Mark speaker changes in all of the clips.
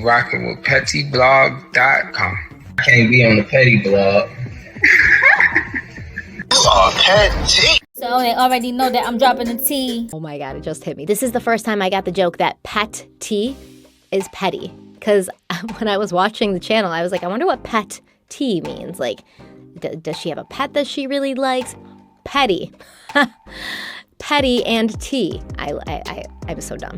Speaker 1: Rocking with pettyblog.com. I can't be on the petty blog.
Speaker 2: Petty.
Speaker 3: So they already know that I'm dropping the T.
Speaker 4: Oh my God, it just hit me. This is the first time I got the joke that pet tea is petty. Because when I was watching the channel, I was like, I wonder what pet tea means. Like, does she have a pet that she really likes? Petty. Petty and tea. I was so dumb.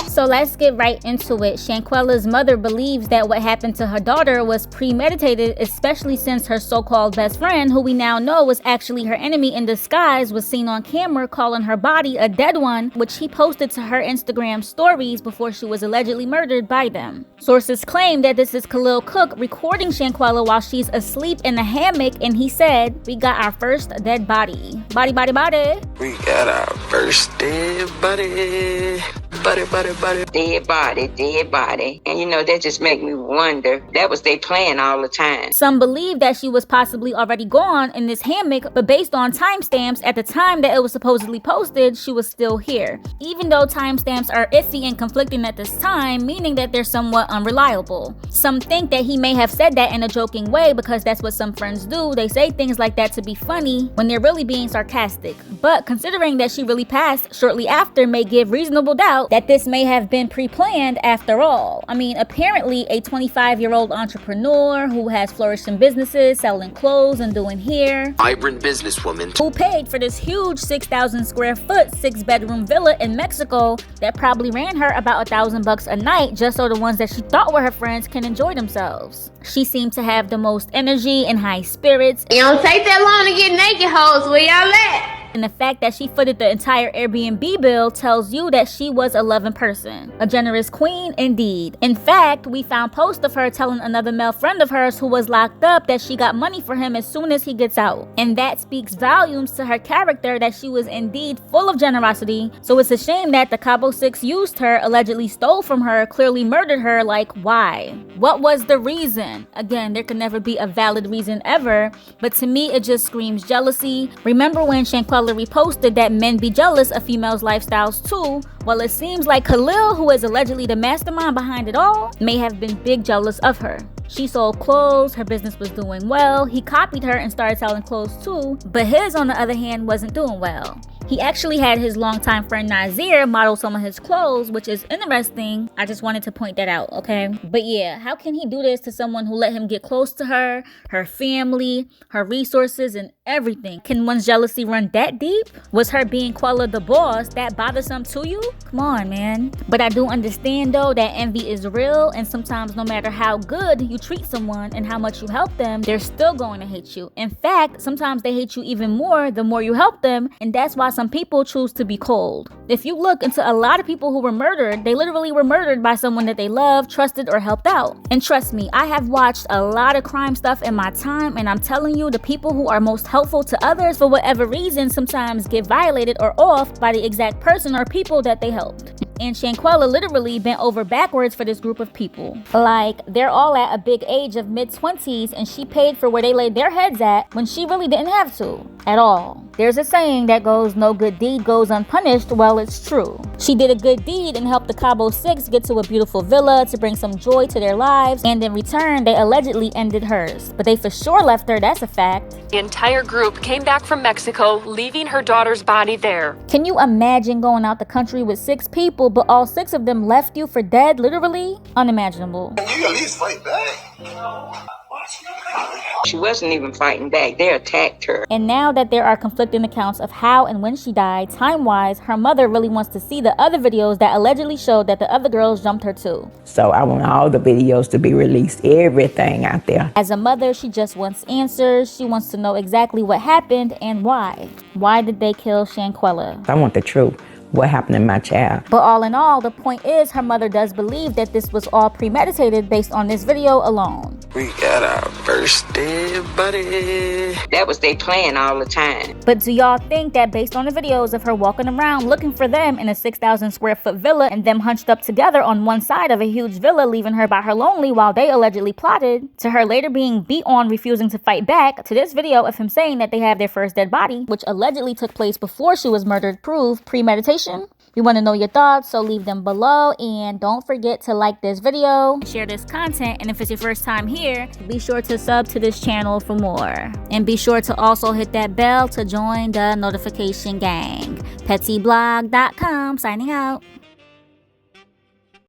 Speaker 3: So let's get right into it. Shanquella's mother believes that what happened to her daughter was premeditated, especially since her so-called best friend, who we now know was actually her enemy in disguise, was seen on camera calling her body a dead one, which he posted to her Instagram stories before she was allegedly murdered by them. Sources claim that this is Khalil Cook recording Shanquella while she's asleep in the hammock, and he said, "We got our first dead body. Body, body, body.
Speaker 2: We got our first dead body. Body, body, body.
Speaker 5: Dead body, dead body. And you know, that just make me wonder. That was they plan all the time.
Speaker 3: Some believe that she was possibly already gone in this hammock, but based on timestamps, at the time that it was supposedly posted, she was still here. Even though timestamps are iffy and conflicting at this time, meaning that they're somewhat unreliable. Some think that he may have said that in a joking way because that's what some friends do. They say things like that to be funny when they're really being sarcastic. But considering that she really passed shortly after may give reasonable doubt that this may have been pre-planned after all. I mean, apparently a 25-year-old entrepreneur who has flourishing businesses, selling clothes and doing hair.
Speaker 2: Vibrant businesswoman.
Speaker 3: Who paid for this huge 6,000 square foot, 6-bedroom villa in Mexico that probably ran her about $1,000 a night just so the ones that she thought were her friends can enjoy themselves. She seemed to have the most energy and high spirits.
Speaker 6: It don't take that long to get naked, hoes. Where y'all at?
Speaker 3: And the fact that she footed the entire Airbnb bill tells you that she was a loving person. A generous queen indeed. In fact, we found posts of her telling another male friend of hers who was locked up that she got money for him as soon as he gets out. And that speaks volumes to her character, that she was indeed full of generosity. So it's a shame that the Cabo Six used her, allegedly stole from her, clearly murdered her. Like, why? What was the reason? Again, there can never be a valid reason ever, but to me it just screams jealousy. Remember when Shanquella reposted that men be jealous of females' lifestyles too? Well, it seems like Khalil, who is allegedly the mastermind behind it all, may have been big jealous of her. She sold clothes, her business was doing well, he copied her and started selling clothes too, but his, on the other hand, wasn't doing well. He actually had his longtime friend Nazir model some of his clothes, which is interesting. I just wanted to point that out, okay? But yeah, how can he do this to someone who let him get close to her, her family, her resources, and everything? Can one's jealousy run that deep? Was her being Quella the boss that bothersome to you? Come on, man. But I do understand though that envy is real, and sometimes no matter how good you treat someone and how much you help them, they're still going to hate you. In fact, sometimes they hate you even more the more you help them, and that's why some people choose to be cold. If you look into a lot of people who were murdered, they literally were murdered by someone that they loved, trusted, or helped out. And trust me, I have watched a lot of crime stuff in my time, and I'm telling you, the people who are most helpful to others for whatever reason sometimes get violated or off by the exact person or people that they helped. And Shanquella literally bent over backwards for this group of people. Like, they're all at a big age of mid-20s, and she paid for where they laid their heads at when she really didn't have to at all. There's a saying that goes, no good deed goes unpunished. Well, it's true. She did a good deed and helped the Cabo Six get to a beautiful villa to bring some joy to their lives, and in return, they allegedly ended hers. But they for sure left her, that's a fact.
Speaker 7: The entire group came back from Mexico, leaving her daughter's body there.
Speaker 3: Can you imagine going out the country with 6 people, but all 6 of them left you for dead, literally? Unimaginable.
Speaker 2: You at least fight back.
Speaker 5: She wasn't even fighting back. They attacked her.
Speaker 3: And now that there are conflicting accounts of how and when she died, time-wise, her mother really wants to see the other videos that allegedly showed that the other girls jumped her too.
Speaker 8: So I want all the videos to be released, everything out there.
Speaker 3: As a mother, she just wants answers. She wants to know exactly what happened and why. Why did they kill Shanquella?
Speaker 8: I want the truth. what happened to my child.
Speaker 3: But all in all, the point is her mother does believe that this was all premeditated based on this video alone.
Speaker 2: We got our first dead body.
Speaker 5: That was they plan all the time.
Speaker 3: But do y'all think that based on the videos of her walking around looking for them in a 6,000 square foot villa and them hunched up together on one side of a huge villa, leaving her by her lonely while they allegedly plotted, to her later being beat on, refusing to fight back, to this video of him saying that they have their first dead body, which allegedly took place before she was murdered, prove premeditation? We want to know your thoughts, so leave them below, and don't forget to like this video, share this content, and if it's your first time here, be sure to sub to this channel for more. And be sure to also hit that bell to join the notification gang. PettyBlog.com signing out.